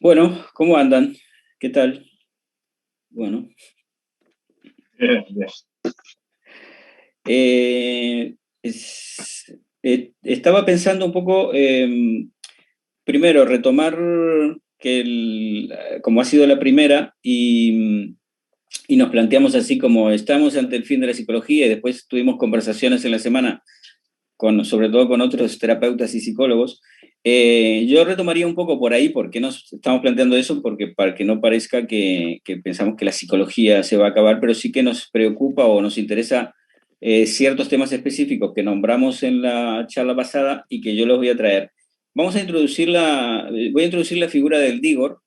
Bueno, ¿cómo andan? ¿Qué tal? Bueno, Bien, bien. eh, estaba pensando un poco, primero, retomar como ha sido la primera y nos planteamos así como estamos ante el fin de la psicología y después tuvimos conversaciones en la semana sobre todo con otros terapeutas y psicólogos. Yo retomaría un poco por ahí, porque nos estamos planteando eso, porque para que no parezca que pensamos que la psicología se va a acabar, pero sí que nos preocupa o nos interesa ciertos temas específicos que nombramos en la charla pasada y que yo los voy a traer. Voy a introducir la figura del Digor,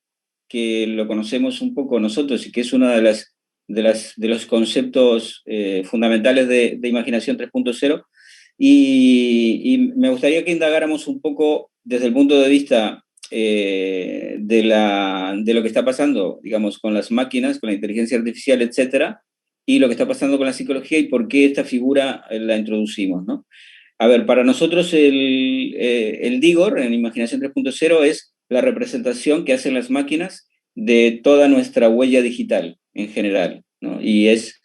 que lo conocemos un poco nosotros y que es una de los conceptos fundamentales de Imaginación 3.0. Y me gustaría que indagáramos un poco desde el punto de vista de lo que está pasando, digamos, con las máquinas, con la inteligencia artificial, etcétera, y lo que está pasando con la psicología y por qué esta figura la introducimos, ¿no? A ver, para nosotros el Digor en Imaginación 3.0 es la representación que hacen las máquinas de toda nuestra huella digital en general, ¿no? Y es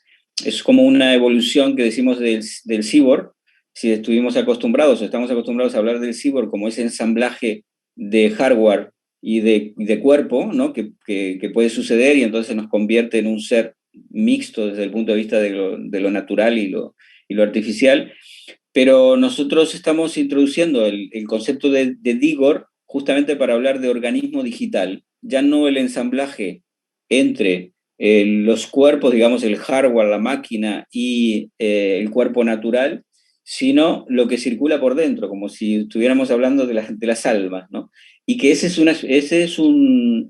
como una evolución que decimos del cyborg. Si estuvimos acostumbrados o estamos acostumbrados a hablar del cyborg como ese ensamblaje de hardware y de cuerpo, ¿no? Que puede suceder y entonces nos convierte en un ser mixto desde el punto de vista de lo natural y lo artificial. Pero nosotros estamos introduciendo el concepto de Digor justamente para hablar de organismo digital, ya no el ensamblaje entre los cuerpos, digamos, el hardware, la máquina y el cuerpo natural, sino lo que circula por dentro, como si estuviéramos hablando de las almas, ¿no? Y que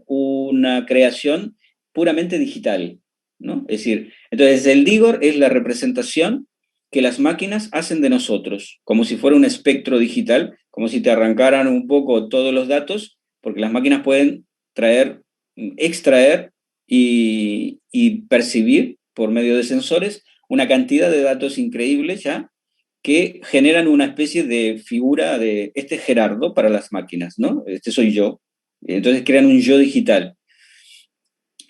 una creación puramente digital, ¿no? Es decir, entonces el Digor es la representación que las máquinas hacen de nosotros, como si fuera un espectro digital, como si te arrancaran un poco todos los datos, porque las máquinas pueden extraer y percibir por medio de sensores una cantidad de datos increíbles ya que generan una especie de figura de este Gerardo para las máquinas, ¿no? Este soy yo. Entonces crean un yo digital.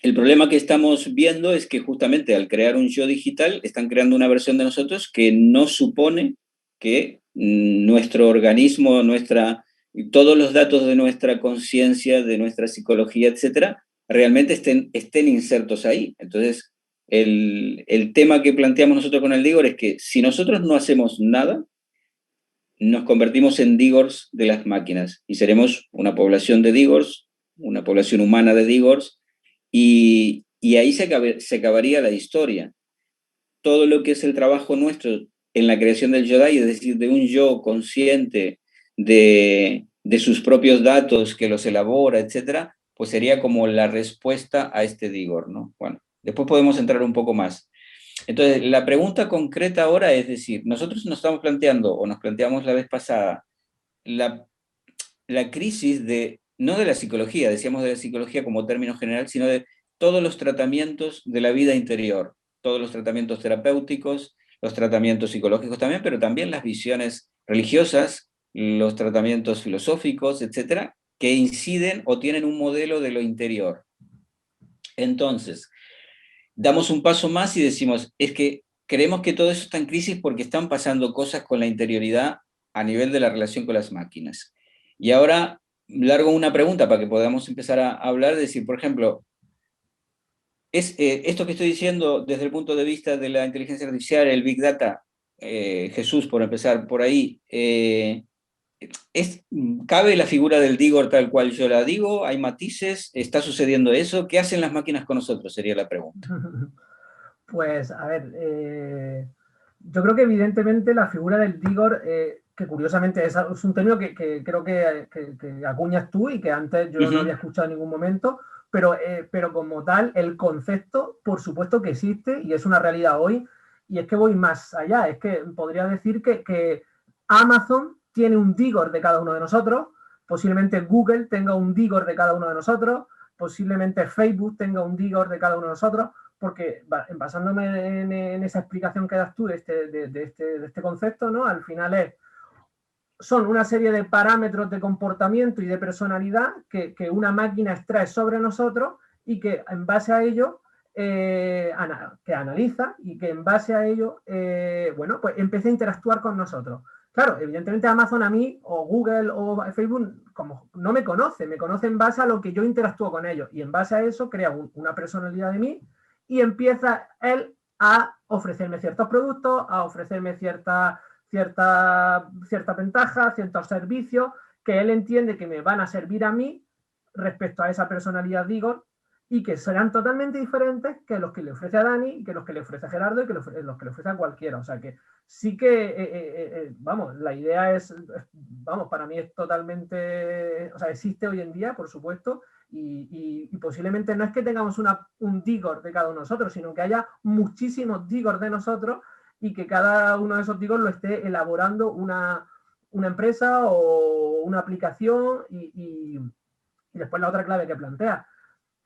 El problema que estamos viendo es que justamente al crear un yo digital están creando una versión de nosotros que no supone que nuestro organismo, todos los datos de nuestra conciencia, de nuestra psicología, etcétera, realmente estén insertos ahí. Entonces, el tema que planteamos nosotros con el Digor es que si nosotros no hacemos nada, nos convertimos en Digors de las máquinas y seremos una población de Digors, una población humana de Digors, y ahí se acabaría la historia. Todo lo que es el trabajo nuestro en la creación del Yodai, es decir, de un yo consciente de sus propios datos que los elabora, etcétera, pues sería como la respuesta a este Digor, ¿no? Bueno, después podemos entrar un poco más. Entonces, la pregunta concreta ahora es decir, nosotros nos estamos planteando, o nos planteamos la vez pasada, la, la crisis no de la psicología, decíamos de la psicología como término general, sino de todos los tratamientos de la vida interior, todos los tratamientos terapéuticos, los tratamientos psicológicos también, pero también las visiones religiosas, los tratamientos filosóficos, etcétera, que inciden o tienen un modelo de lo interior. Entonces, damos un paso más y decimos, es que creemos que todo eso está en crisis porque están pasando cosas con la interioridad a nivel de la relación con las máquinas. Y ahora largo una pregunta para que podamos empezar a hablar, de decir, por ejemplo, esto que estoy diciendo desde el punto de vista de la inteligencia artificial, el Big Data, Jesús, por empezar por ahí, ¿cabe la figura del Digor tal cual yo la digo? ¿Hay matices? ¿Está sucediendo eso? ¿Qué hacen las máquinas con nosotros? Sería la pregunta. Pues, a ver, yo creo que evidentemente la figura del Digor, que curiosamente es un término que creo que acuñas tú y que antes Uh yo no había -huh. escuchado en ningún momento, pero como tal, el concepto, por supuesto que existe y es una realidad hoy, y es que voy más allá, es que podría decir que Amazon tiene un Digor de cada uno de nosotros, posiblemente Google tenga un Digor de cada uno de nosotros, posiblemente Facebook tenga un Digor de cada uno de nosotros, porque basándome en esa explicación que das tú de este concepto, ¿no? Al final es son una serie de parámetros de comportamiento y de personalidad que una máquina extrae sobre nosotros y que en base a ello que analiza y que en base a ello, bueno, pues empieza a interactuar con nosotros. Claro, evidentemente Amazon a mí, o Google, o Facebook, como no me conoce en base a lo que yo interactúo con ellos. Y en base a eso crea una personalidad de mí y empieza él a ofrecerme ciertos productos, a ofrecerme cierta ventaja, ciertos servicios que él entiende que me van a servir a mí respecto a esa personalidad de Igor y que serán totalmente diferentes que los que le ofrece a Dani, y que los que le ofrece a Gerardo y que los que le ofrece a cualquiera. O sea que sí que, vamos, la idea vamos, para mí es totalmente, o sea, existe hoy en día, por supuesto, y posiblemente no es que tengamos un Digor de cada uno de nosotros, sino que haya muchísimos Digor de nosotros y que cada uno de esos Digor lo esté elaborando una empresa o una aplicación y después la otra clave que plantea,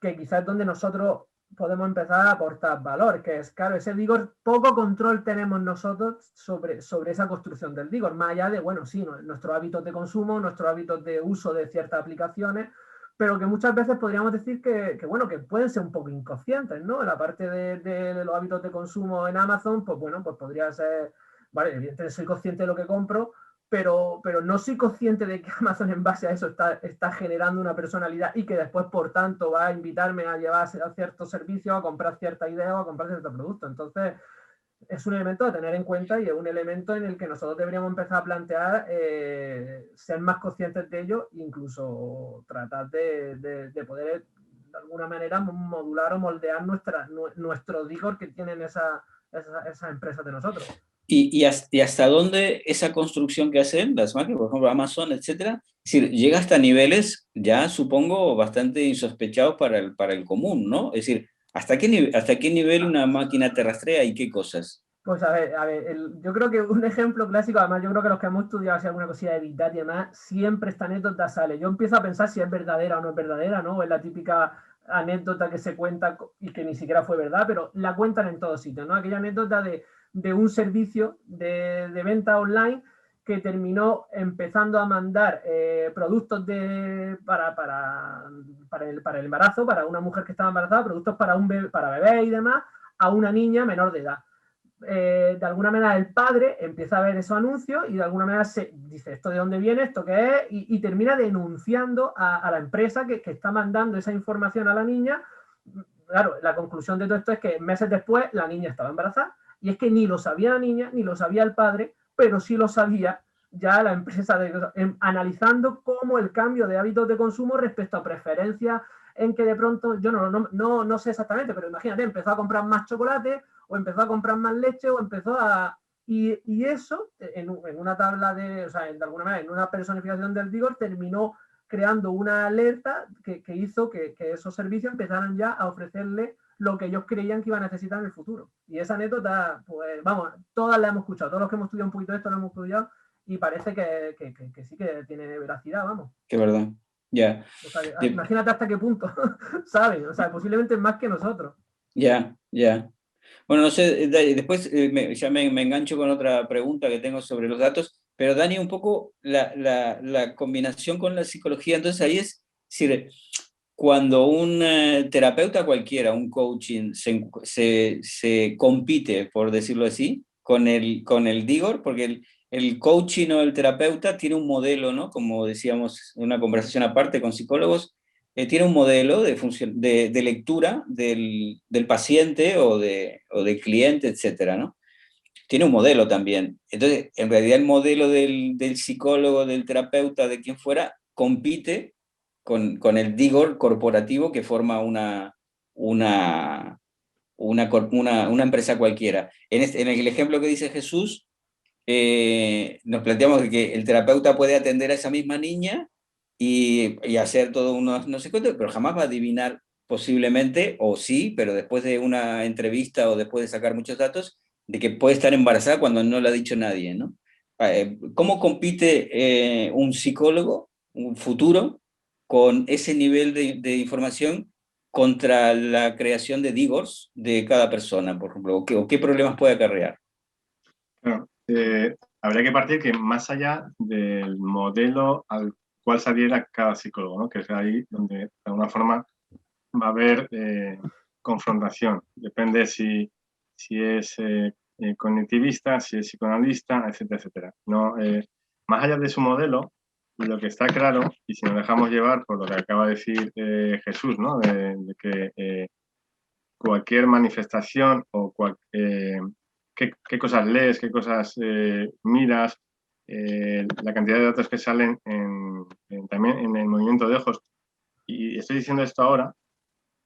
que quizás es donde nosotros podemos empezar a aportar valor, que es, claro, ese Digor, poco control tenemos nosotros sobre esa construcción del Digor, más allá de, bueno, sí, nuestros hábitos de consumo, nuestros hábitos de uso de ciertas aplicaciones, pero que muchas veces podríamos decir bueno, que pueden ser un poco inconscientes, ¿no? La parte de los hábitos de consumo en Amazon, pues bueno, pues podría ser, vale, evidentemente soy consciente de lo que compro, pero no soy consciente de que Amazon en base a eso está generando una personalidad y que después, por tanto, va a invitarme a llevar a ciertos servicios, a comprar cierta idea o a comprar cierto producto. Entonces, es un elemento a tener en cuenta y es un elemento en el que nosotros deberíamos empezar a plantear ser más conscientes de ello e incluso tratar de poder, de alguna manera, modular o moldear nuestro Digor que tienen esas empresas de nosotros. Y hasta dónde esa construcción que hacen las máquinas, por ejemplo, Amazon, etcétera, es decir, llega hasta niveles ya, supongo, bastante insospechados para el común, ¿no? Es decir, hasta qué nivel una máquina te rastrea y qué cosas? Pues a ver, yo creo que un ejemplo clásico, además yo creo que los que hemos estudiado así alguna cosilla de Big Data y demás, siempre esta anécdota sale. Yo empiezo a pensar si es verdadera o no es verdadera, ¿no? Es la típica anécdota que se cuenta y que ni siquiera fue verdad, pero la cuentan en todos sitios, ¿no? Aquella anécdota de un servicio de venta online que terminó empezando a mandar productos para el embarazo, para una mujer que estaba embarazada, productos para bebé y demás, a una niña menor de edad. De alguna manera el padre empieza a ver esos anuncios y de alguna manera se dice esto de dónde viene, esto qué es, y termina denunciando a la empresa que está mandando esa información a la niña. Claro, la conclusión de todo esto es que meses después la niña estaba embarazada y es que ni lo sabía la niña ni lo sabía el padre, pero sí lo sabía ya la empresa analizando cómo el cambio de hábitos de consumo respecto a preferencias en que de pronto, yo no sé exactamente, pero imagínate, empezó a comprar más chocolate o empezó a comprar más leche o empezó a... Y eso, en una tabla de, o sea, de alguna manera, en una personificación del Digor, terminó creando una alerta que hizo que esos servicios empezaran ya a ofrecerle lo que ellos creían que iban a necesitar en el futuro. Y esa anécdota, pues vamos, todas la hemos escuchado, todos los que hemos estudiado un poquito de esto lo hemos estudiado y parece que sí que tiene veracidad, vamos. Qué verdad, ya. O sea, imagínate hasta qué punto, ¿sabes? O sea, posiblemente más que nosotros. Ya, ya. Bueno, no sé, después ya me engancho con otra pregunta que tengo sobre los datos, pero Dani, un poco la combinación con la psicología, entonces ahí es decir, cuando un terapeuta cualquiera, un coaching, se compite, por decirlo así, con el Digor, porque el coaching o el terapeuta tiene un modelo, ¿no? Como decíamos en una conversación aparte con psicólogos, tiene un modelo de lectura del paciente o del cliente, etcétera, ¿no? Tiene un modelo también. Entonces, en realidad el modelo del psicólogo, del terapeuta, de quien fuera, compite con el Digor corporativo que forma una empresa cualquiera. En el ejemplo que dice Jesús, nos planteamos que el terapeuta puede atender a esa misma niña y hacer todo unos no sé cuánto, pero jamás va a adivinar posiblemente, o sí, pero después de una entrevista o después de sacar muchos datos, de que puede estar embarazada cuando no lo ha dicho nadie, ¿no? ¿Cómo compite un psicólogo, un futuro, con ese nivel de información contra la creación de Digors de cada persona, por ejemplo? O qué problemas puede acarrear? Claro. habría que partir que más allá del modelo al cual se adhiera cada psicólogo, ¿no? Que es ahí donde de alguna forma va a haber confrontación. Depende si es cognitivista, si es psicoanalista, etcétera, etcétera. No, más allá de su modelo, lo que está claro, y si nos dejamos llevar por lo que acaba de decir Jesús, ¿no? De que cualquier manifestación o qué cosas lees, qué cosas miras, la cantidad de datos que salen también en el movimiento de ojos. Y estoy diciendo esto ahora,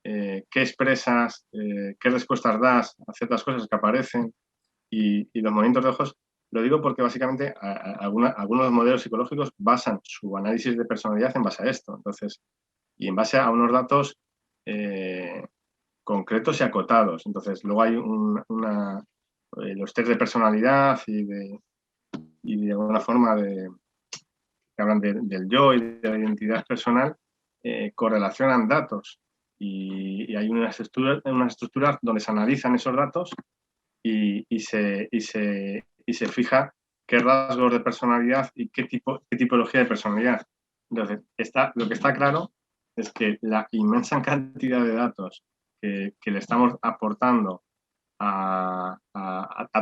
qué expresas, qué respuestas das a ciertas cosas que aparecen y los movimientos de ojos. Lo digo porque básicamente algunos modelos psicológicos basan su análisis de personalidad en base a esto. Entonces, y en base a unos datos concretos y acotados. Entonces, luego hay los test de personalidad y de alguna forma que hablan del yo y de la identidad personal, correlacionan datos. Y hay unas estructuras donde se analizan esos datos y se fija qué rasgos de personalidad y qué tipología de personalidad. Entonces, lo que está claro es que la inmensa cantidad de datos que le estamos aportando a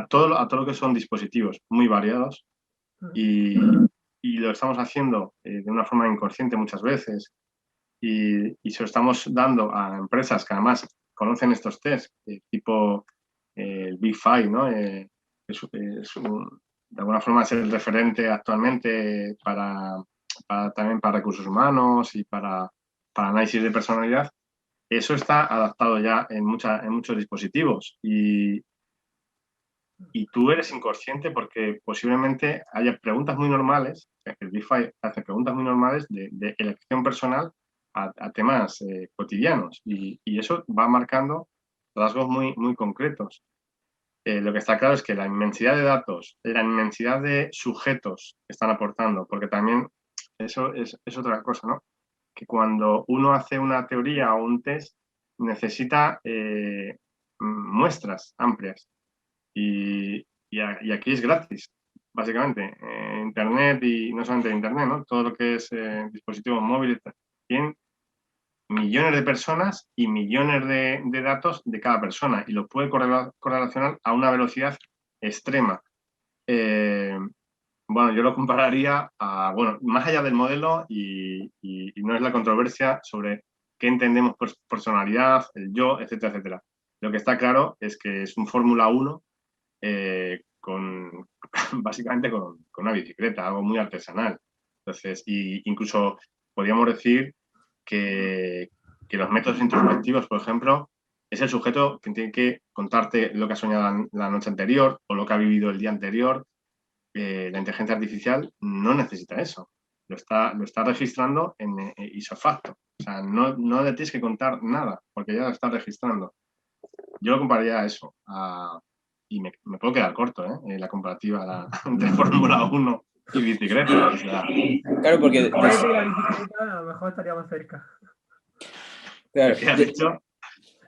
todo lo que son dispositivos muy variados y lo estamos haciendo de una forma inconsciente muchas veces y se lo estamos dando a empresas que además conocen estos test, tipo el Big Five, ¿no? De alguna forma es el referente actualmente también para recursos humanos y para análisis de personalidad. Eso está adaptado ya en muchos dispositivos y tú eres inconsciente porque posiblemente haya preguntas muy normales, el Big Five hace preguntas muy normales de elección personal a temas cotidianos y eso va marcando rasgos muy, muy concretos. Lo que está claro es que la inmensidad de datos, la inmensidad de sujetos que están aportando, porque también eso es otra cosa, ¿no? Que cuando uno hace una teoría o un test, necesita muestras amplias. Y aquí es gratis, básicamente. Internet y no solamente Internet, ¿no? Todo lo que es dispositivos móviles, tienen millones de personas y millones de datos de cada persona y lo puede correlacionar a una velocidad extrema. Bueno, yo lo compararía más allá del modelo y no es la controversia sobre qué entendemos por personalidad, el yo, etcétera, etcétera. Lo que está claro es que es un Fórmula 1 básicamente con una bicicleta, algo muy artesanal. Entonces, incluso podríamos decir que los métodos introspectivos, por ejemplo, es el sujeto que tiene que contarte lo que ha soñado la noche anterior o lo que ha vivido el día anterior. La inteligencia artificial no necesita eso. Lo está registrando en isofacto. O sea, no le tienes que contar nada, porque ya lo está registrando. Yo lo compararía a eso. Y me puedo quedar corto, ¿eh? La comparativa entre Fórmula 1 y bicicleta. O sea, claro, porque... El cohete y la bicicleta a lo mejor estaríamos cerca. Claro, ¿qué has dicho?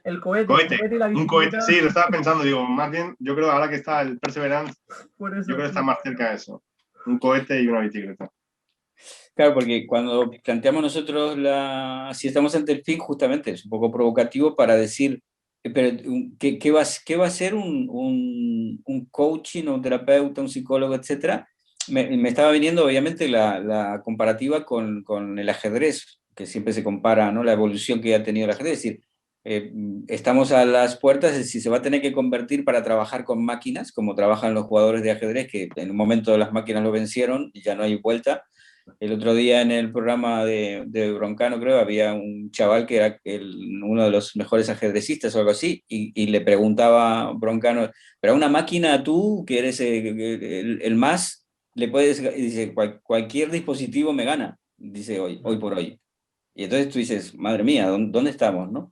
El cohete y la bicicleta. Un cohete, sí, lo estaba pensando, digo, más bien, yo creo ahora que está el Perseverance, Por eso, yo creo que está más cerca de eso. Un cohete y una bicicleta. Claro, porque cuando planteamos nosotros si estamos ante el fin, justamente es un poco provocativo para decir, pero ¿qué va a ser un coaching, un terapeuta, un psicólogo, etcétera? Me estaba viniendo obviamente la comparativa con el ajedrez, que siempre se compara, ¿no? La evolución que ha tenido el ajedrez, es decir, estamos a las puertas de si se va a tener que convertir para trabajar con máquinas, como trabajan los jugadores de ajedrez, que en un momento las máquinas lo vencieron y ya no hay vuelta. El otro día en el programa de Broncano, creo, había un chaval que era uno de los mejores ajedrecistas o algo así, y le preguntaba a Broncano, pero a una máquina tú, que eres el más, le puedes, y dice, cualquier dispositivo me gana, dice hoy por hoy. Y entonces tú dices, madre mía, ¿dónde estamos, no?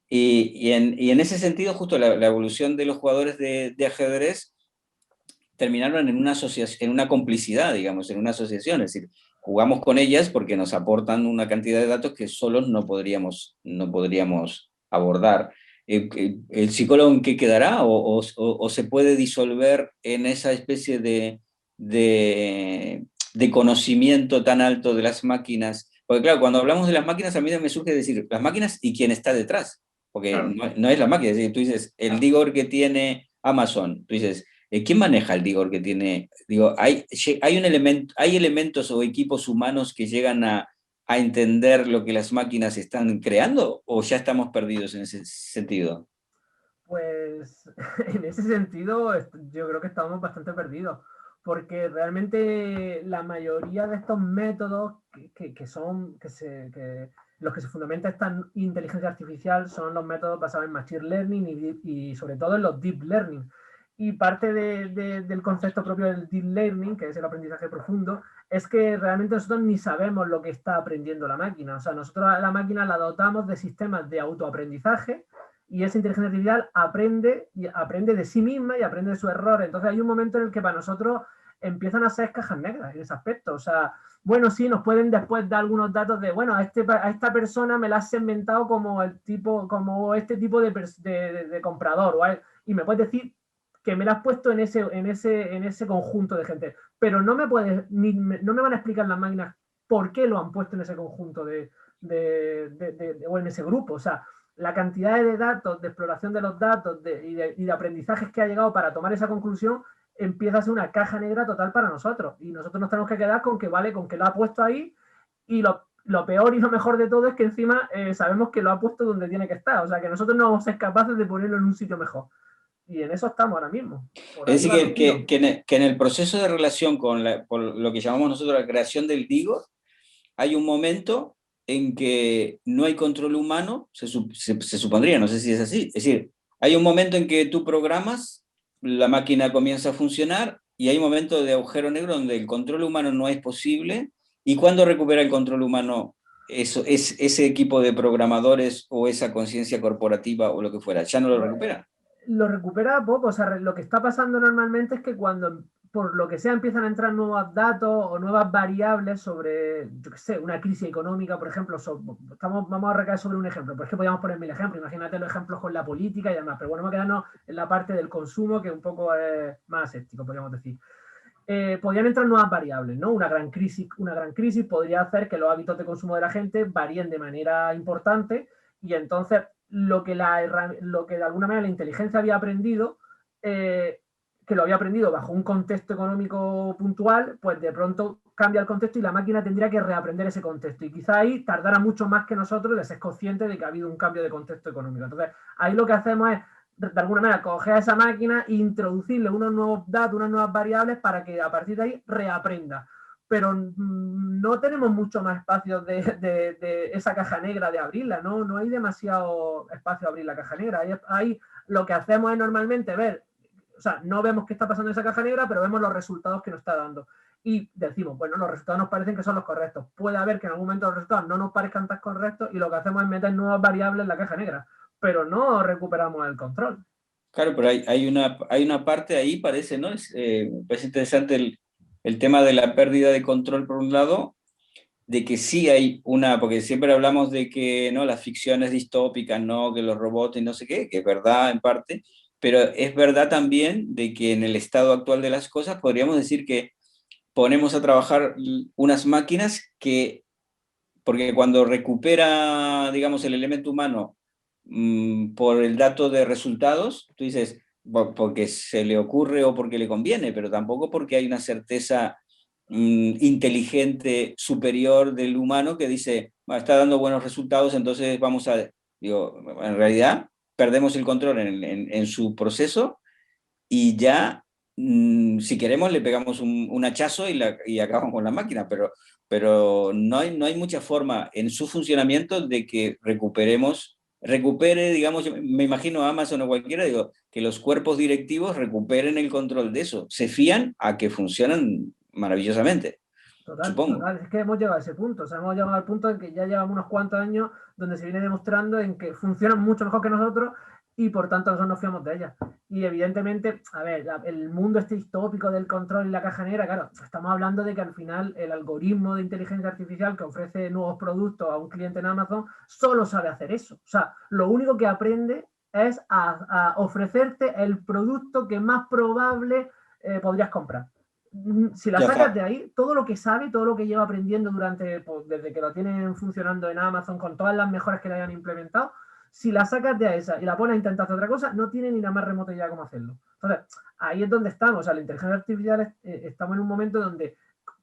Y en ese sentido, justo la evolución de los jugadores de ajedrez terminaron en una asociación, en una complicidad, digamos, en una asociación, es decir, jugamos con ellas porque nos aportan una cantidad de datos que solos no podríamos abordar. ¿El psicólogo en qué quedará? ¿O se puede disolver en esa especie de conocimiento tan alto de las máquinas. Porque claro, cuando hablamos de las máquinas, a mí me surge decir las máquinas y quién está detrás. Porque Claro. no es la máquina, es decir, tú dices, el Digor que tiene Amazon, tú dices, ¿quién maneja el Digor que tiene? Digo, hay elementos o equipos humanos que llegan a entender lo que las máquinas están creando, o ya estamos perdidos en ese sentido. Pues en ese sentido yo creo que estamos bastante perdidos, porque realmente la mayoría de estos métodos los que se fundamenta esta inteligencia artificial son los métodos basados en Machine Learning y sobre todo en los Deep Learning. Y parte del concepto propio del Deep Learning, que es el aprendizaje profundo, es que realmente nosotros ni sabemos lo que está aprendiendo la máquina. O sea, nosotros a la máquina la dotamos de sistemas de autoaprendizaje y esa inteligencia artificial aprende de sí misma y aprende de sus errores. Entonces hay un momento en el que para nosotros empiezan a ser cajas negras en ese aspecto. O sea, bueno, sí, nos pueden después dar algunos datos de, bueno, a esta persona me la has segmentado como este tipo de comprador, y me puedes decir que me la has puesto en ese conjunto de gente. Pero no me van a explicar las máquinas por qué lo han puesto en ese conjunto o en ese grupo. O sea, la cantidad de datos, de exploración de los datos y de aprendizajes que ha llegado para tomar esa conclusión empieza a ser una caja negra total para nosotros. Y nosotros nos tenemos que quedar con que lo ha puesto ahí, y lo peor y lo mejor de todo es que encima sabemos que lo ha puesto donde tiene que estar. O sea, que nosotros no vamos a ser capaces de ponerlo en un sitio mejor. Y en eso estamos ahora mismo. Es decir, que en el proceso de relación por lo que llamamos nosotros la creación del Digor, hay un momento en que no hay control humano, se supondría, no sé si es así. Es decir, hay un momento en que tú programas, la máquina comienza a funcionar, y hay un momento de agujero negro donde el control humano no es posible. ¿Y cuándo recupera el control humano ese equipo de programadores o esa conciencia corporativa o lo que fuera? ¿Ya no lo recupera? Lo recupera poco. O sea, lo que está pasando normalmente es que cuando, por lo que sea, empiezan a entrar nuevos datos o nuevas variables sobre, yo qué sé, una crisis económica, por ejemplo, vamos a recaer sobre un ejemplo, pues es que podríamos poner mil ejemplos, imagínate los ejemplos con la política y demás, pero bueno, vamos a quedarnos en la parte del consumo, que un poco es más escéptico, podríamos decir. Podrían entrar nuevas variables, ¿no? Una gran crisis podría hacer que los hábitos de consumo de la gente varíen de manera importante, y entonces lo que de alguna manera la inteligencia había aprendido, que lo había aprendido bajo un contexto económico puntual, pues de pronto cambia el contexto y la máquina tendría que reaprender ese contexto. Y quizá ahí tardará mucho más que nosotros de ser conscientes de que ha habido un cambio de contexto económico. Entonces, ahí lo que hacemos es, de alguna manera, coger a esa máquina e introducirle unos nuevos datos, unas nuevas variables para que a partir de ahí reaprenda. Pero no tenemos mucho más espacio de esa caja negra de abrirla, ¿no? No hay demasiado espacio a abrir la caja negra. Ahí lo que hacemos es normalmente ver, o sea, no vemos qué está pasando en esa caja negra, pero vemos los resultados que nos está dando. Y decimos, bueno, los resultados nos parecen que son los correctos. Puede haber que en algún momento los resultados no nos parezcan tan correctos, y lo que hacemos es meter nuevas variables en la caja negra, pero no recuperamos el control. Claro, pero hay una parte ahí, parece, ¿no? Parece interesante el tema de la pérdida de control, por un lado, de que sí hay porque siempre hablamos de que, ¿no?, las ficciones distópicas, ¿no?, que los robots y no sé qué, que es verdad en parte, pero es verdad también de que en el estado actual de las cosas podríamos decir que ponemos a trabajar unas máquinas porque cuando recupera, digamos, el elemento humano por el dato de resultados, tú dices, porque se le ocurre o porque le conviene, pero tampoco porque hay una certeza inteligente superior del humano que dice, está dando buenos resultados, entonces vamos a, digo, en realidad perdemos el control en su proceso, y ya, si queremos, le pegamos un hachazo y acabamos con la máquina, pero no hay mucha forma en su funcionamiento de que recupere, digamos, me imagino a Amazon o cualquiera, digo, que los cuerpos directivos recuperen el control de eso. Se fían a que funcionan maravillosamente, supongo. Total, es que hemos llegado a ese punto. O sea, hemos llegado al punto en que ya llevamos unos cuantos años donde se viene demostrando en que funcionan mucho mejor que nosotros, y por tanto nosotros nos fiamos de ellas. Y evidentemente, a ver, el mundo este distópico del control y la caja negra, claro, estamos hablando de que al final el algoritmo de inteligencia artificial que ofrece nuevos productos a un cliente en Amazon solo sabe hacer eso. O sea, lo único que aprende es a ofrecerte el producto que más probable podrías comprar. si la Ya sacas está. de ahí, todo lo que sabe, todo lo que lleva aprendiendo durante, pues, desde que lo tienen funcionando en Amazon, con todas las mejoras que le hayan implementado, si la sacas de esa y la pones a intentar hacer otra cosa, no tiene ni la más remota idea cómo hacerlo. Entonces, ahí es donde estamos. O sea, la inteligencia artificial, estamos en un momento donde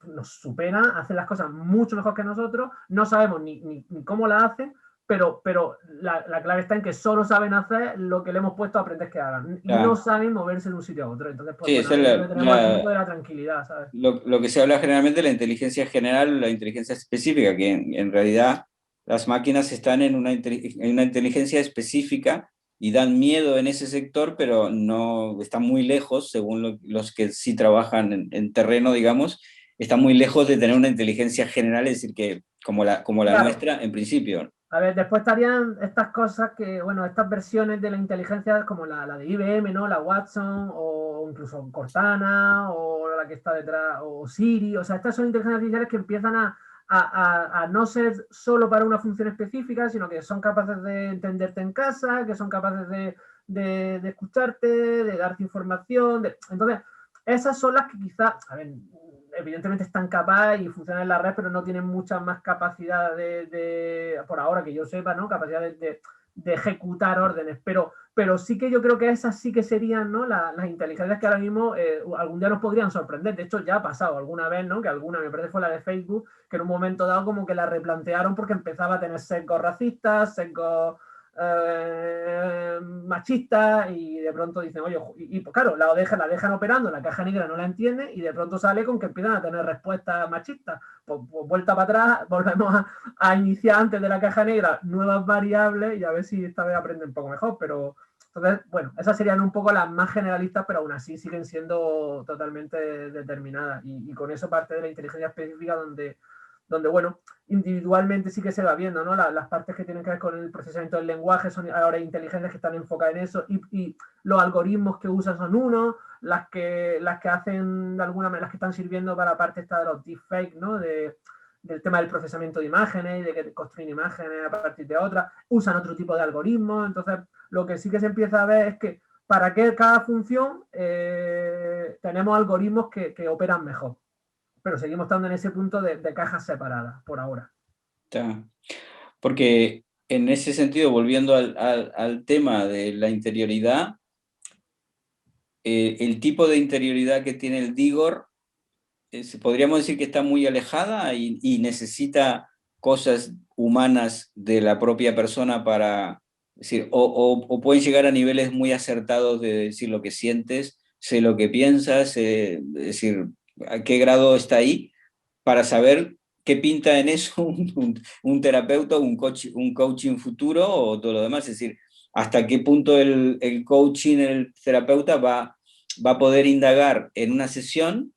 nos supera, hacen las cosas mucho mejor que nosotros, no sabemos ni cómo la hacen, pero la clave está en que solo saben hacer lo que le hemos puesto a aprender que hagan y no Ya. saben moverse de un sitio a otro. Entonces, pues Sí, bueno, esa es ahí es donde tenemos el punto de la tranquilidad, ¿sabes? lo que se habla generalmente de la inteligencia general, la inteligencia específica, que en realidad las máquinas están en una inteligencia específica y dan miedo en ese sector, pero no están muy lejos, según los que sí trabajan en terreno, digamos, están muy lejos de tener una inteligencia general, es decir, que como la Claro. nuestra en principio. A ver, después estarían estas cosas que, bueno, estas versiones de la inteligencia como la de IBM, ¿no? La Watson, o incluso Cortana, o la que está detrás, o Siri. O sea, estas son inteligencias artificiales que empiezan a no ser solo para una función específica, sino que son capaces de entenderte en casa, que son capaces de escucharte, de darte información. Entonces, esas son las que quizás, a ver, evidentemente están capaces y funcionan en la red, pero no tienen mucha más capacidad por ahora que yo sepa, ¿no? Capacidad de ejecutar órdenes, pero sí que yo creo que esas sí que serían, ¿no? Las inteligencias que ahora mismo algún día nos podrían sorprender. De hecho, ya ha pasado alguna vez, ¿no? Que alguna, me parece fue la de Facebook, que en un momento dado como que la replantearon porque empezaba a tener sesgos racistas, sesgos machistas, y de pronto dicen, oye, pues claro, la dejan operando, la caja negra no la entiende y de pronto sale con que empiezan a tener respuestas machistas. Pues vuelta para atrás, volvemos a iniciar antes de la caja negra nuevas variables y a ver si esta vez aprenden un poco mejor, pero entonces, bueno, esas serían un poco las más generalistas, pero aún así siguen siendo totalmente determinadas, y con eso parte de la inteligencia específica donde, bueno, individualmente sí que se va viendo, ¿no? Las partes que tienen que ver con el procesamiento del lenguaje son ahora inteligencias que están enfocadas en eso, y los algoritmos que usan son unos, las que hacen de alguna manera, las que están sirviendo para la parte esta de los deepfakes, ¿no? Del tema del procesamiento de imágenes y de que construyen imágenes a partir de otras, usan otro tipo de algoritmos. Entonces, lo que sí que se empieza a ver es que para cada función tenemos algoritmos que operan mejor, pero seguimos estando en ese punto de cajas separadas por ahora. Ya. Porque en ese sentido, volviendo al tema de la interioridad, el tipo de interioridad que tiene el Digor, podríamos decir que está muy alejada y necesita cosas humanas de la propia persona para decir, o pueden llegar a niveles muy acertados de decir lo que sientes, sé lo que piensas, es decir, a qué grado está ahí, para saber qué pinta en eso un terapeuta, un coaching futuro o todo lo demás. Es decir, hasta qué punto el coaching, el terapeuta va a poder indagar en una sesión.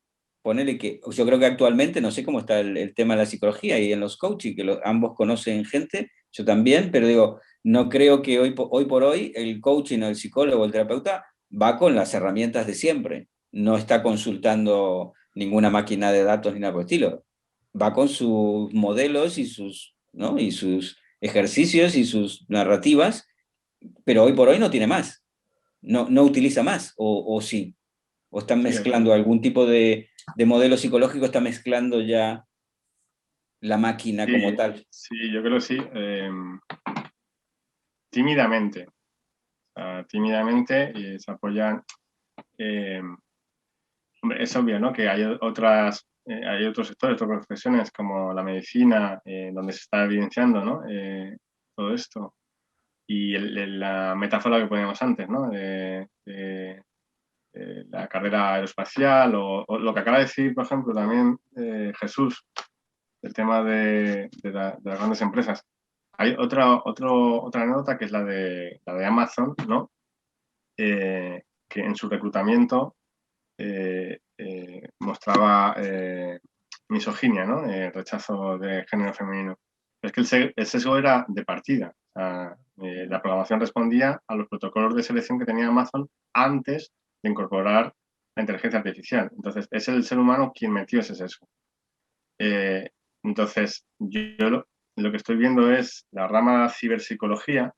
Ponerle que yo creo que actualmente, no sé cómo está el tema de la psicología y en los coaching, que ambos conocen gente, yo también, pero digo, no creo que hoy por hoy el coaching o el psicólogo o el terapeuta va con las herramientas de siempre, no está consultando ninguna máquina de datos ni nada por el estilo, va con sus modelos y ¿no? y sus ejercicios y sus narrativas, pero hoy por hoy no tiene más, no utiliza más, o sí, o están Sí, mezclando algún tipo de modelo psicológico, está mezclando ya la máquina como sí, tal. sí, yo creo que sí. Tímidamente. Tímidamente y se apoyan. Hombre, es obvio, ¿no? Que hay hay otros sectores, otras profesiones como la medicina, donde se está evidenciando, ¿no? Todo esto. Y la metáfora que poníamos antes, ¿no? De la carrera aeroespacial o lo que acaba de decir, por ejemplo, también Jesús, el tema de las grandes empresas. Hay otra anécdota que es la de Amazon, ¿no? Que en su reclutamiento mostraba misoginia, ¿no? Rechazo de género femenino. Es que el sesgo era de partida. O sea, la programación respondía a los protocolos de selección que tenía Amazon antes de incorporar la inteligencia artificial. Entonces, es el ser humano quien metió ese sesgo. Entonces, yo lo que estoy viendo es la rama ciberpsicología,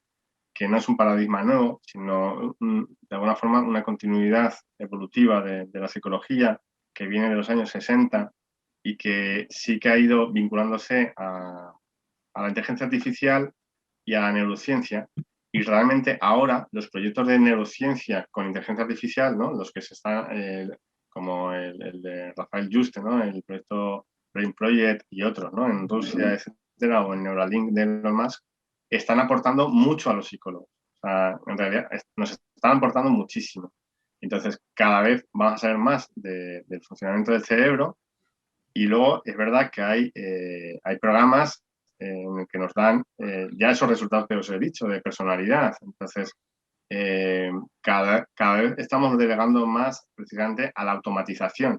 que no es un paradigma nuevo, sino de alguna forma una continuidad evolutiva de la psicología que viene de los años 60 y que sí que ha ido vinculándose a la inteligencia artificial y a la neurociencia. Y realmente ahora los proyectos de neurociencia con inteligencia artificial, ¿no? Los que se están, como el de Rafael Juste, ¿no? El proyecto Brain Project y otros, ¿no? En Rusia, etcétera, o en Neuralink de Elon Musk, están aportando mucho a los psicólogos. O sea, en realidad nos están aportando muchísimo. Entonces, cada vez vamos a saber más del funcionamiento del cerebro. Y luego es verdad que hay programas en el que nos dan ya esos resultados que os he dicho, de personalidad. Entonces, cada vez estamos delegando más precisamente a la automatización.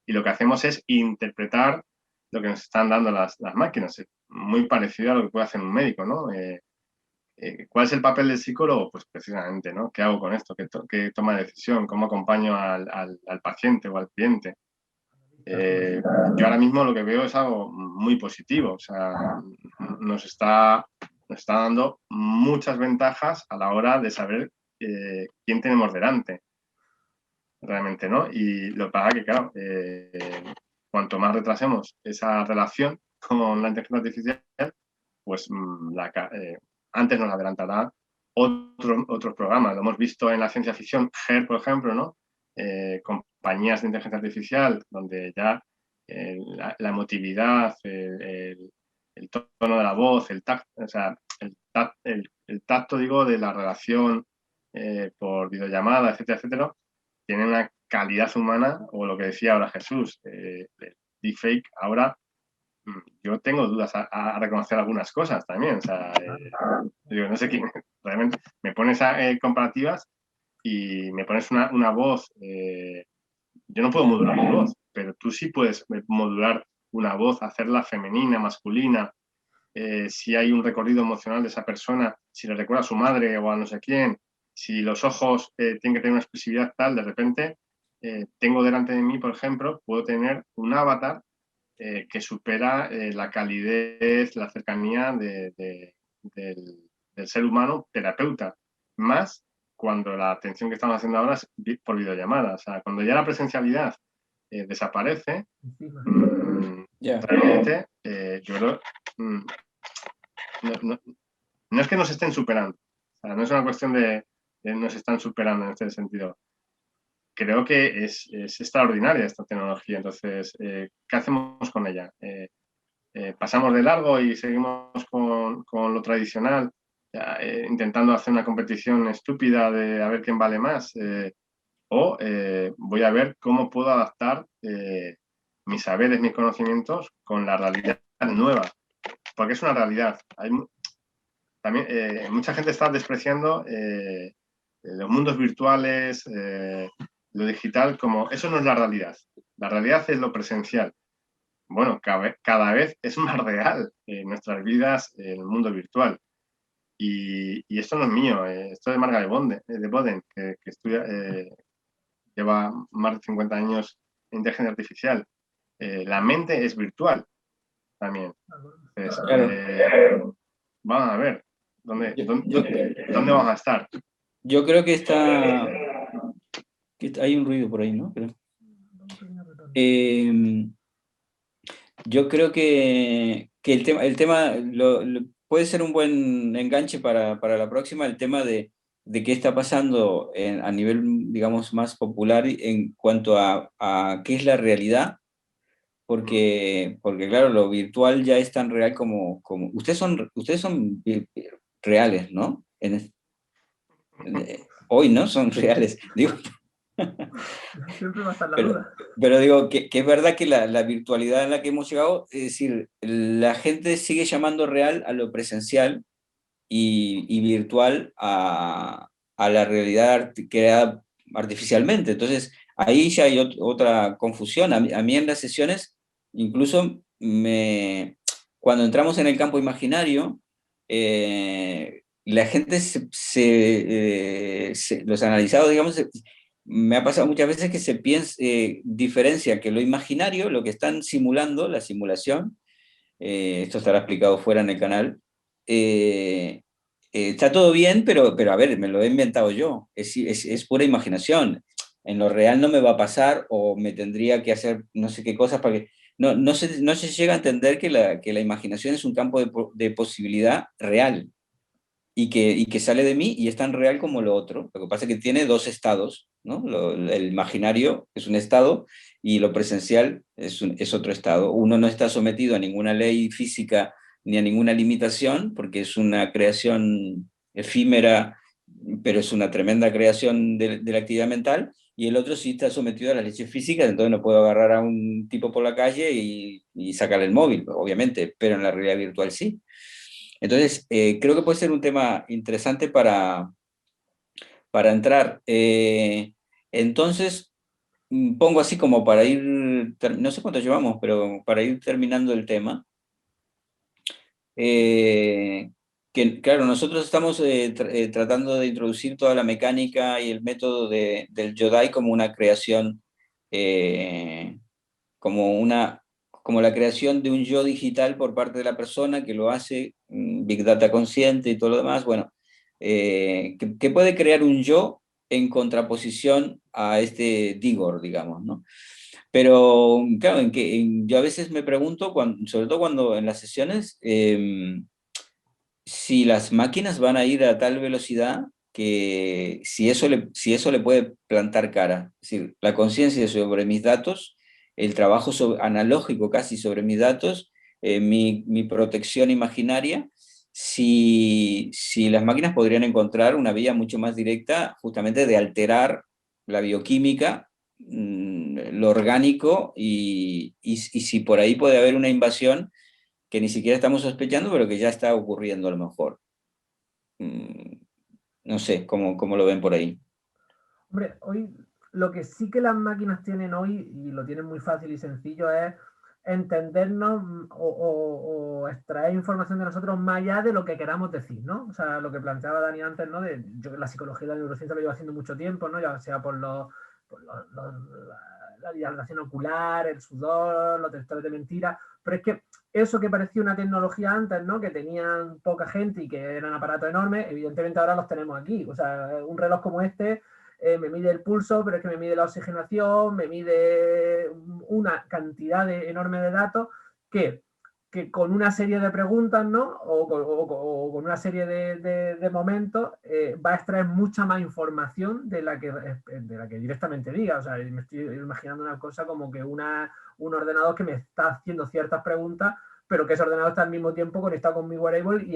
Y lo que hacemos es interpretar lo que nos están dando las máquinas. Muy parecido a lo que puede hacer un médico, ¿no? ¿Cuál es el papel del psicólogo? Pues precisamente, ¿no? ¿Qué hago con esto? ¿Qué toma de decisión? ¿Cómo acompaño al paciente o al cliente? Yo ahora mismo lo que veo es algo muy positivo. O sea, nos está dando muchas ventajas a la hora de saber quién tenemos delante, realmente, ¿no? Y lo que pasa que, claro, cuanto más retrasemos esa relación con la inteligencia artificial, pues antes nos adelantará otros programas. Lo hemos visto en la ciencia ficción, HER, por ejemplo, ¿no? Compañías de inteligencia artificial donde ya la emotividad, el tono de la voz, el tacto, o sea, el tacto, digo, de la relación por videollamada, etcétera, etcétera, tiene una calidad humana, o lo que decía ahora Jesús, deepfake. Ahora yo tengo dudas a reconocer algunas cosas también. O sea, digo, no sé quién, realmente me pones comparativas y me pones una voz. Yo no puedo modular mi voz, pero tú sí puedes modular una voz, hacerla femenina, masculina. Si hay un recorrido emocional de esa persona, si le recuerda a su madre o a no sé quién, si los ojos tienen que tener una expresividad tal, de repente tengo delante de mí, por ejemplo, puedo tener un avatar que supera la calidez, la cercanía del ser humano terapeuta, más cuando la atención que estamos haciendo ahora es por videollamada. O sea, cuando ya la presencialidad desaparece, realmente yo creo... no es que nos estén superando, o sea, no es una cuestión de nos están superando en este sentido. Creo que es extraordinaria esta tecnología. Entonces, ¿qué hacemos con ella? ¿Pasamos de largo y seguimos con lo tradicional, intentando hacer una competición estúpida de a ver quién vale más? ¿O voy a ver cómo puedo adaptar mis saberes, mis conocimientos con la realidad nueva? Porque es una realidad. También mucha gente está despreciando los mundos virtuales, lo digital, como eso no es la realidad. La realidad es lo presencial. Bueno, cada vez es más real en nuestras vidas el mundo virtual. Y esto no es mío, esto es de Margaret Boden, que estudia, lleva más de 50 años en inteligencia artificial. La mente es virtual también. Entonces, vamos a ver, ¿dónde vamos a estar? Yo creo que hay un ruido por ahí, ¿no? Yo creo que el tema puede ser un buen enganche para la próxima, el tema de qué está pasando a nivel, digamos, más popular en cuanto a qué es la realidad, porque claro, lo virtual ya es tan real como ustedes son reales, ¿no? Hoy, ¿no? Son reales. Digo, siempre va a estar la duda. Pero digo que es verdad que la virtualidad en la que hemos llegado, es decir, la gente sigue llamando real a lo presencial y virtual a la realidad creada artificialmente. Entonces, ahí ya hay otra confusión. A mí en las sesiones, incluso cuando entramos en el campo imaginario, la gente los analizados, digamos, me ha pasado muchas veces que se diferencia que lo imaginario, lo que están simulando, la simulación, esto estará explicado fuera en el canal, está todo bien, pero a ver, me lo he inventado yo, es pura imaginación. en lo real no me va a pasar o me tendría que hacer no sé qué cosas para que... No se llega a entender que la imaginación es un campo de posibilidad real y que sale de mí y es tan real como lo otro. Lo que pasa es que tiene dos estados, ¿no? El imaginario es un estado y lo presencial es otro estado. Uno no está sometido a ninguna ley física ni a ninguna limitación porque es una creación efímera, pero es una tremenda creación de la actividad mental. Y el otro sí está sometido a las leyes físicas, entonces no puedo agarrar a un tipo por la calle y sacarle el móvil, obviamente, pero en la realidad virtual sí. Entonces, creo que puede ser un tema interesante para entrar. Entonces, pongo así como para ir, no sé cuánto llevamos, pero para ir terminando el tema. Que claro, nosotros estamos tratando de introducir toda la mecánica y el método del Yodai como una creación, eh, como una, como la creación de un yo digital por parte de la persona que lo hace, Big Data consciente y todo lo demás, bueno, que puede crear un yo en contraposición a este Digor, digamos, ¿no? Pero, claro, yo a veces me pregunto, sobre todo cuando en las sesiones, si las máquinas van a ir a tal velocidad que si eso le puede plantar cara. Es decir, la conciencia sobre mis datos, el trabajo analógico casi sobre mis datos, mi protección imaginaria, si las máquinas podrían encontrar una vía mucho más directa justamente de alterar la bioquímica, lo orgánico, y si por ahí puede haber una invasión que ni siquiera estamos sospechando, pero que ya está ocurriendo a lo mejor. Mm, no sé, cómo lo ven por ahí. Hombre, hoy lo que sí que las máquinas tienen hoy, y lo tienen muy fácil y sencillo, es entendernos o extraer información de nosotros más allá de lo que queramos decir, ¿no? O sea, lo que planteaba Dani antes, ¿no? Yo la psicología y la neurociencia lo llevo haciendo mucho tiempo, ¿no? Ya sea la dilatación ocular, el sudor, los detectores de mentiras, pero es que eso que parecía una tecnología antes, ¿no? Que tenían poca gente y que eran aparatos enormes, evidentemente ahora los tenemos aquí. O sea, un reloj como este me mide el pulso, pero es que me mide la oxigenación, me mide una cantidad enorme de datos que, que, con una serie de preguntas, ¿no? O con una serie de momentos va a extraer mucha más información de la que directamente diga. O sea, me estoy imaginando una cosa como que un ordenador que me está haciendo ciertas preguntas, pero que ese ordenador está al mismo tiempo conectado con mi wearable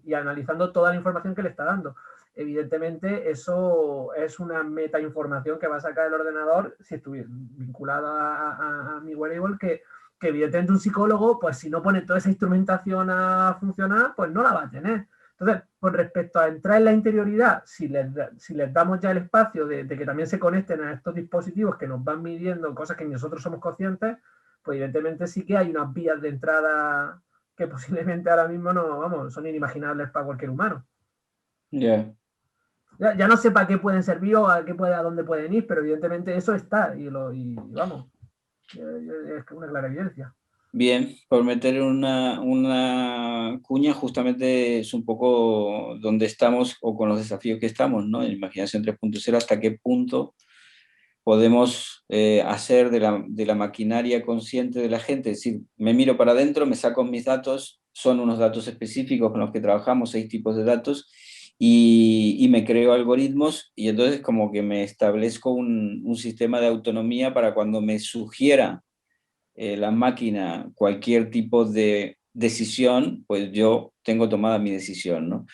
y analizando toda la información que le está dando. Evidentemente, eso es una metainformación que va a sacar el ordenador si estuviera vinculado a mi wearable, que evidentemente un psicólogo, pues si no pone toda esa instrumentación a funcionar, pues no la va a tener. Entonces, con respecto a entrar en la interioridad, si les damos ya el espacio de que también se conecten a estos dispositivos que nos van midiendo cosas que nosotros somos conscientes, pues evidentemente sí que hay unas vías de entrada que posiblemente ahora mismo no, vamos, son inimaginables para cualquier humano. Ya. Ya no sé para qué pueden servir o a dónde pueden ir, pero evidentemente eso está y vamos, es una clara evidencia. Bien, por meter una cuña, justamente es un poco donde estamos o con los desafíos que estamos, ¿no? En Imaginación 3.0, hasta qué punto podemos hacer de la maquinaria consciente de la gente. Es decir, me miro para adentro, me saco mis datos, son unos datos específicos con los que trabajamos, 6 tipos de datos, y me creo algoritmos, y entonces como que me establezco un sistema de autonomía para cuando me sugiera la máquina cualquier tipo de decisión, pues yo tengo tomada mi decisión, ¿no?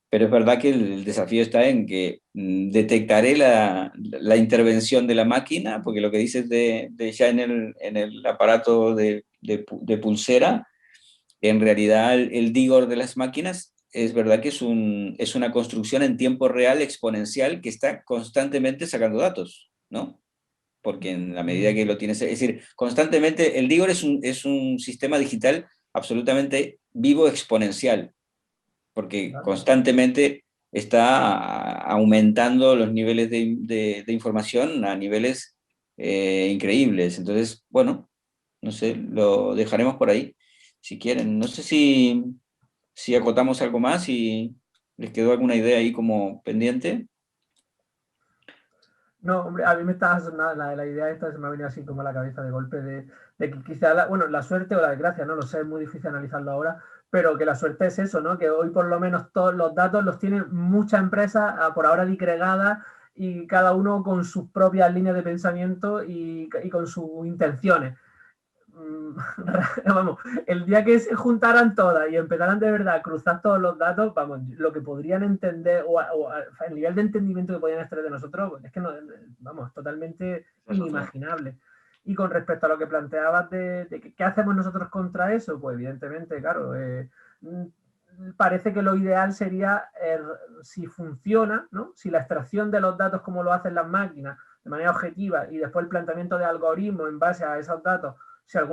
Pero es verdad que el desafío está en que detectaré la intervención de la máquina, porque lo que dices ya en el aparato de pulsera, en realidad el Digor de las máquinas es verdad que es una construcción en tiempo real exponencial que está constantemente sacando datos, ¿no? Porque en la medida que lo tienes, es decir, constantemente, el Digor es un sistema digital absolutamente vivo exponencial, porque constantemente está aumentando los niveles de información a niveles increíbles. Entonces, bueno, no sé, lo dejaremos por ahí, si quieren. No sé si acotamos algo más y les quedó alguna idea ahí como pendiente. No, hombre, a mí me estaba sonando la idea esta, se me ha venido así como a la cabeza de golpe de que quizá, bueno, la suerte o la desgracia, no lo sé, es muy difícil analizarlo ahora, pero que la suerte es eso, ¿no? Que hoy por lo menos todos los datos los tienen muchas empresas por ahora disgregadas y cada uno con sus propias líneas de pensamiento y con sus intenciones. Vamos, el día que se juntaran todas y empezaran de verdad a cruzar todos los datos, vamos, lo que podrían entender o el nivel de entendimiento que podrían extraer de nosotros es que no, vamos, totalmente inimaginable. Y con respecto a lo que planteabas de qué hacemos nosotros contra eso, pues evidentemente, claro, parece que lo ideal sería, si funciona, ¿no? Si la extracción de los datos como lo hacen las máquinas de manera objetiva y después el planteamiento de algoritmos en base a esos datos, si de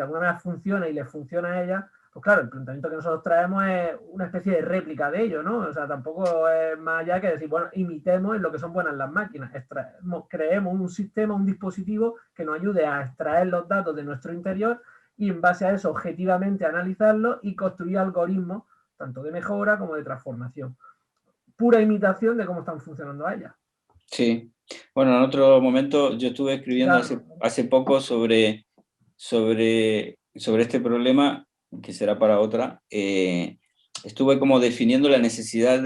alguna manera funciona y les funciona a ella, pues claro, el planteamiento que nosotros traemos es una especie de réplica de ello, ¿no? O sea, tampoco es más allá que decir, bueno, imitemos en lo que son buenas las máquinas, creemos un sistema, un dispositivo que nos ayude a extraer los datos de nuestro interior y en base a eso objetivamente analizarlos y construir algoritmos tanto de mejora como de transformación. Pura imitación de cómo están funcionando ellas. Sí. Bueno, en otro momento yo estuve escribiendo hace poco sobre este problema, que será para otra. Estuve como definiendo la necesidad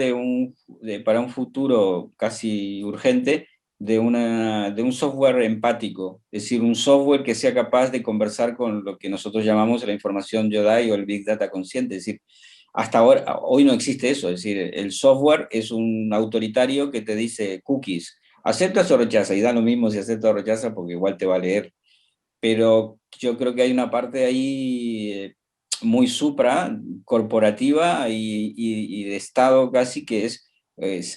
para un futuro casi urgente de un software empático, es decir, un software que sea capaz de conversar con lo que nosotros llamamos la información Yodai o el Big Data consciente. Es decir, hasta ahora, hoy no existe eso, es decir, el software es un autoritario que te dice cookies, aceptas o rechazas, y da lo mismo si aceptas o rechazas porque igual te va a leer. Pero yo creo que hay una parte ahí muy supra, corporativa y de Estado casi, que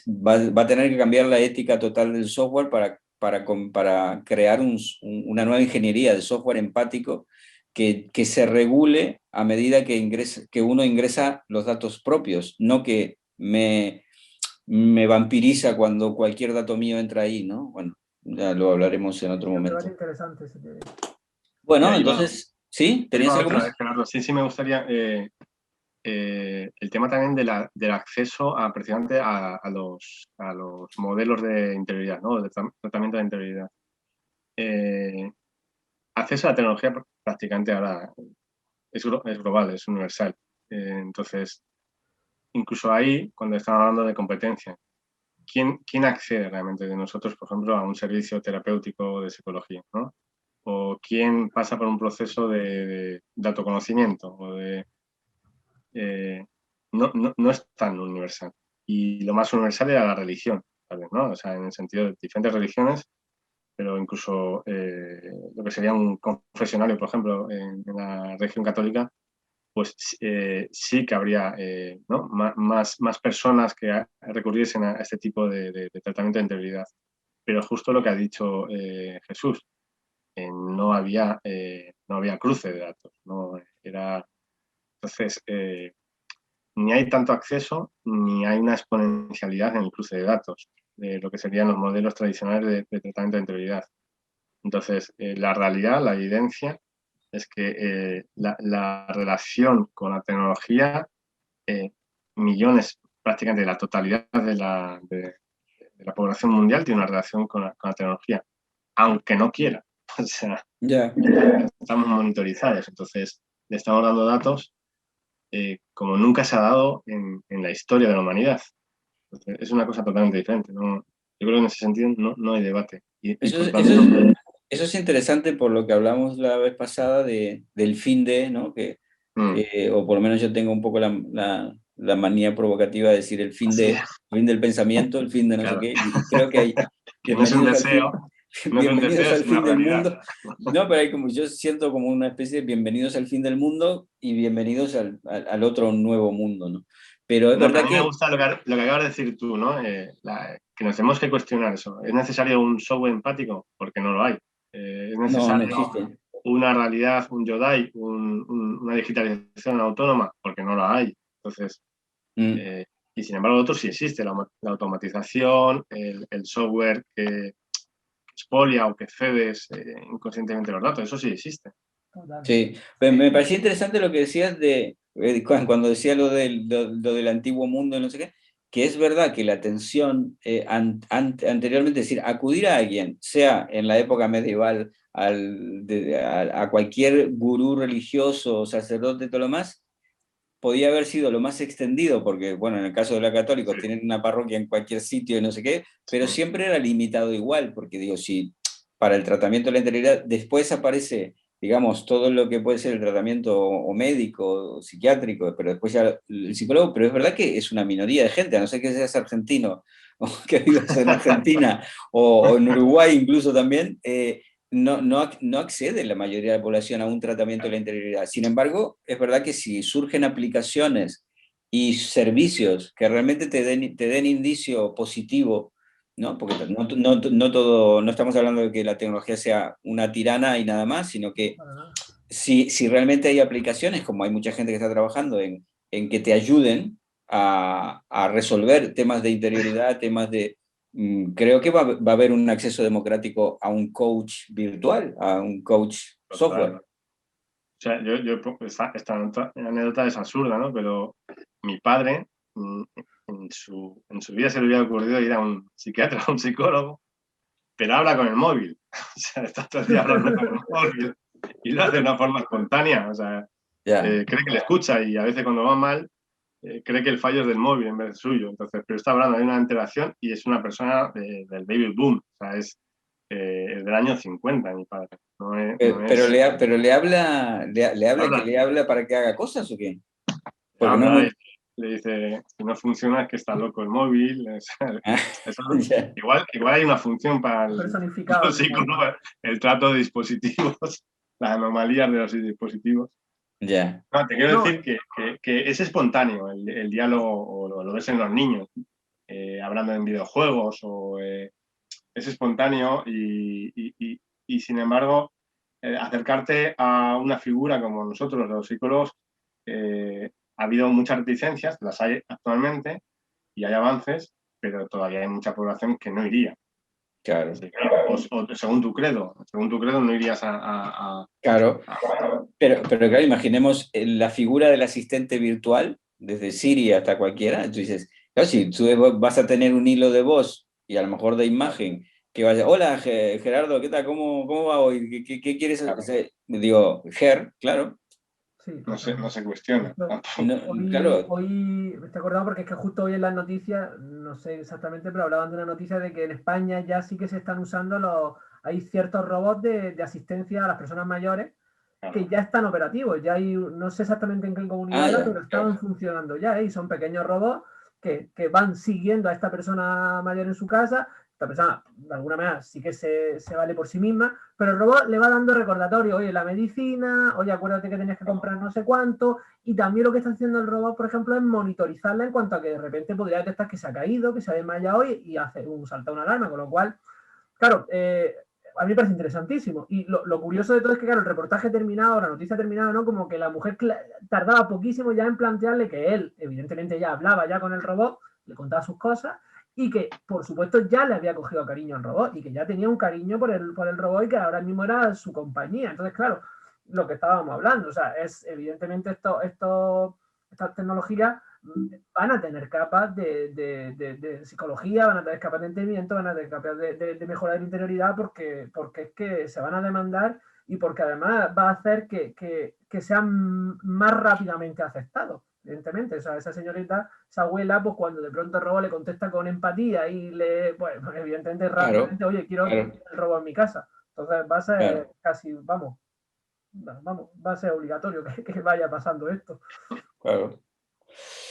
va a tener que cambiar la ética total del software para crear una nueva ingeniería de software empático que se regule a medida que uno ingresa los datos propios, no que me vampiriza cuando cualquier dato mío entra ahí, ¿no? Bueno, ya lo hablaremos en otro momento. Es interesante ese tema. Bueno, entonces, ¿sí? ¿Tenías algo más? Gerardo, sí, me gustaría el tema también del acceso precisamente a los modelos de interioridad, ¿no? De tratamiento de interioridad. Acceso a la tecnología prácticamente ahora es global, es universal. Entonces, incluso ahí, cuando estamos hablando de competencia, ¿quién accede realmente de nosotros, por ejemplo, a un servicio terapéutico de psicología, ¿no? O quién pasa por un proceso de autoconocimiento o no es tan universal. Y lo más universal era la religión, ¿sabes? ¿No? O sea, en el sentido de diferentes religiones, pero incluso lo que sería un confesionario, por ejemplo, en la religión católica, pues sí que habría ¿no? más personas que recurriesen a este tipo de tratamiento de integridad. Pero justo lo que ha dicho Jesús, no había cruce de datos. ¿No? Entonces, ni hay tanto acceso, ni hay una exponencialidad en el cruce de datos, de lo que serían los modelos tradicionales de tratamiento de integridad. Entonces, la realidad, la evidencia, es que la relación con la tecnología, millones, prácticamente la totalidad de la población mundial tiene una relación con la tecnología, aunque no quiera. O sea, estamos monitorizados, entonces le estamos dando datos como nunca se ha dado en la historia de la humanidad. Entonces, es una cosa totalmente diferente. ¿No? Yo creo que en ese sentido no hay debate. Eso es interesante por lo que hablamos la vez pasada del fin de, ¿no? O por lo menos yo tengo un poco la manía provocativa de decir el fin del pensamiento, el fin de no sé qué. Y creo que hay... Que no es un deseo. Bienvenidos al fin del mundo. No, pero yo siento como una especie de bienvenidos al fin del mundo y bienvenidos al otro nuevo mundo, ¿no? Pero es verdad que... A mí me gusta lo que acabas de decir tú, ¿no? Que nos tenemos que cuestionar eso. ¿Es necesario un software empático? Porque no lo hay. ¿Es necesario una realidad, un Yodai, una digitalización autónoma? Porque no la hay. Entonces, y sin embargo, otros sí existe. La automatización, el software que expolia o que cedes inconscientemente los datos, eso sí existe. Sí, me parecía interesante lo que decías cuando decía lo del antiguo mundo, no sé qué, que es verdad que la atención anteriormente, es decir, acudir a alguien, sea en la época medieval, a cualquier gurú religioso, sacerdote, todo lo más, podía haber sido lo más extendido, porque, bueno, en el caso de los católicos tienen una parroquia en cualquier sitio y no sé qué, pero siempre era limitado igual, porque digo, si para el tratamiento de la integridad después aparece, digamos, todo lo que puede ser el tratamiento o médico, o psiquiátrico, pero después ya el psicólogo, pero es verdad que es una minoría de gente, a no ser que seas argentino, o que vivas en Argentina, o en Uruguay incluso también, no accede la mayoría de la población a un tratamiento de la interioridad. Sin embargo, es verdad que si surgen aplicaciones y servicios que realmente te den indicio positivo, ¿no? Porque no estamos hablando de que la tecnología sea una tirana y nada más, sino que si realmente hay aplicaciones, como hay mucha gente que está trabajando en que te ayuden a resolver temas de interioridad, temas de, creo que va a haber un acceso democrático a un coach virtual, a un coach software. O sea, esta anécdota es absurda, ¿no? Pero mi padre, en su vida se le había ocurrido ir a un psiquiatra, a un psicólogo, pero habla con el móvil. O sea, está todo el día hablando con el móvil y lo hace de una forma espontánea. O sea, cree que le escucha y a veces cuando va mal, cree que el fallo es del móvil en vez de suyo. Entonces, pero está hablando de una interacción y es una persona del baby boom. O sea, es del año 50, mi padre. Pero le habla, habla, que le habla para que haga cosas o qué? Porque no habla muy... y le dice, si no funciona es que está loco el móvil. Igual hay una función para personificado. los psicólogos, el trato de dispositivos, las anomalías de los dispositivos. Ya. No, te quiero decir que es espontáneo el diálogo, o lo ves en los niños, hablando en videojuegos, es espontáneo y sin embargo, acercarte a una figura como nosotros, los psicólogos, ha habido muchas reticencias, las hay actualmente y hay avances, pero todavía hay mucha población que no iría. Claro. Sí, claro. O según tu credo no irías Claro, pero claro, imaginemos la figura del asistente virtual, desde Siri hasta cualquiera. Tú dices, claro, si tú vas a tener un hilo de voz y a lo mejor de imagen, que vaya, hola Gerardo, ¿qué tal? ¿Cómo va hoy? ¿Qué quieres hacer? Digo, claro. Sí, no se cuestiona. Hoy me estoy acordando porque es que justo hoy en las noticias, no sé exactamente, pero hablaban de una noticia de que en España ya sí que se están usando hay ciertos robots de asistencia a las personas mayores que ya están operativos. Ya hay, no sé exactamente en qué comunidad, pero estaban funcionando ya, y son pequeños robots que van siguiendo a esta persona mayor en su casa. Esta persona, de alguna manera, sí que se vale por sí misma, pero el robot le va dando recordatorio, oye, la medicina, oye, acuérdate que tenías que comprar no sé cuánto, y también lo que está haciendo el robot, por ejemplo, es monitorizarla en cuanto a que de repente podría detectar que se ha caído, que se ha desmayado y hace salta una alarma, con lo cual, claro, a mí me parece interesantísimo. Y lo curioso de todo es que, claro, el reportaje terminado, la noticia terminada, ¿no? Como que la mujer tardaba poquísimo ya en plantearle que él, evidentemente, ya hablaba ya con el robot, le contaba sus cosas, y que, por supuesto, ya le había cogido cariño al robot, y que ya tenía un cariño por el robot y que ahora mismo era su compañía. Entonces, claro, lo que estábamos hablando, o sea, es evidentemente estas tecnologías van a tener capas de psicología, van a tener capas de entendimiento, van a tener capas de mejora de la interioridad porque es que se van a demandar y porque además va a hacer que sean más rápidamente aceptados. Evidentemente, o sea, esa señorita, esa abuela, pues cuando de pronto el robot le contesta con empatía y pues evidentemente rápidamente, oye, quiero el robot en mi casa. Entonces va a ser casi, vamos, va a ser obligatorio que vaya pasando esto. Claro.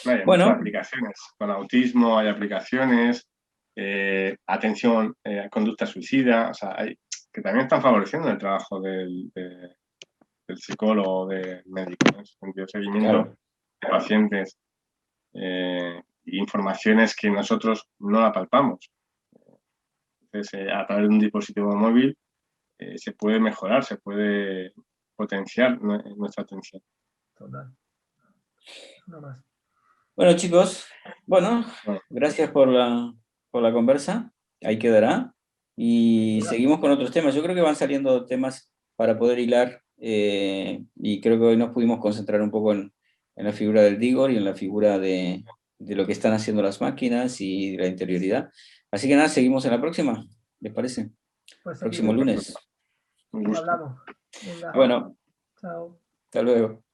Hay muchas aplicaciones. Con autismo hay aplicaciones, atención a conducta suicida, o sea, que también están favoreciendo el trabajo del psicólogo, del médico, ¿no? Seguimiento de pacientes, informaciones que nosotros no la palpamos. Entonces, a través de un dispositivo móvil se puede mejorar, se puede potenciar nuestra atención. Total. No más. Bueno, chicos, gracias por la conversa. Ahí quedará. Y seguimos con otros temas. Yo creo que van saliendo temas para poder hilar, y creo que hoy nos pudimos concentrar un poco en la figura del Digor y en la figura de de lo que están haciendo las máquinas y de la interioridad. Así que nada, seguimos en la próxima, ¿les parece? Pues Próximo seguimos. lunes. Un gusto. Hablamos. Venga, Bueno, chao. hasta luego.